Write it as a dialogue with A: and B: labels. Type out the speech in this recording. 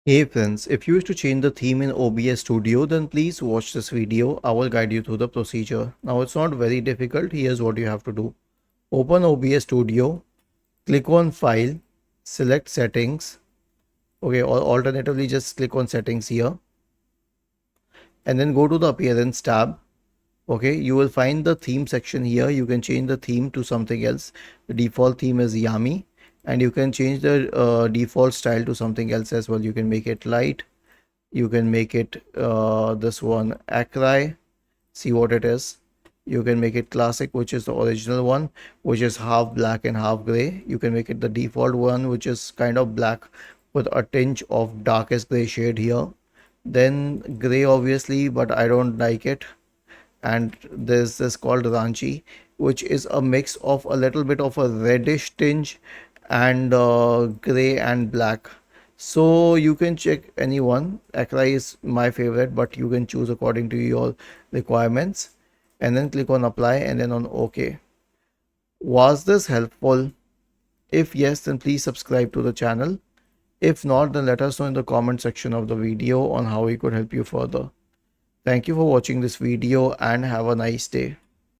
A: Hey friends, if you wish to change the theme in OBS Studio, then please watch this video. I will guide you through the procedure. Now it's not very difficult. Here's what you have to do. Open OBS Studio, click on File, select Settings. Okay, or alternatively just click on Settings here and then go to the Appearance tab. Okay, you will find the theme section here. You can change the theme to something else. The default theme is Yummy, and you can change the default style to something else as well. You can make it light. You can make it this one Acrai. See what it is. You can make it classic, which is the original one, which is half black and half gray. You can make it the default one, which is kind of black with a tinge of darkest gray shade here. Then gray obviously, but I don't like it. And there's this called Ranchi, which is a mix of a little bit of a reddish tinge and gray and black. So you can check any one. Acrai is my favorite, but you can choose according to your requirements and then click on apply and then on OK. Was this helpful? If yes, then please subscribe to the channel. If not, then let us know in the comment section of the video on how we could help you further. Thank you for watching this video and have a nice day.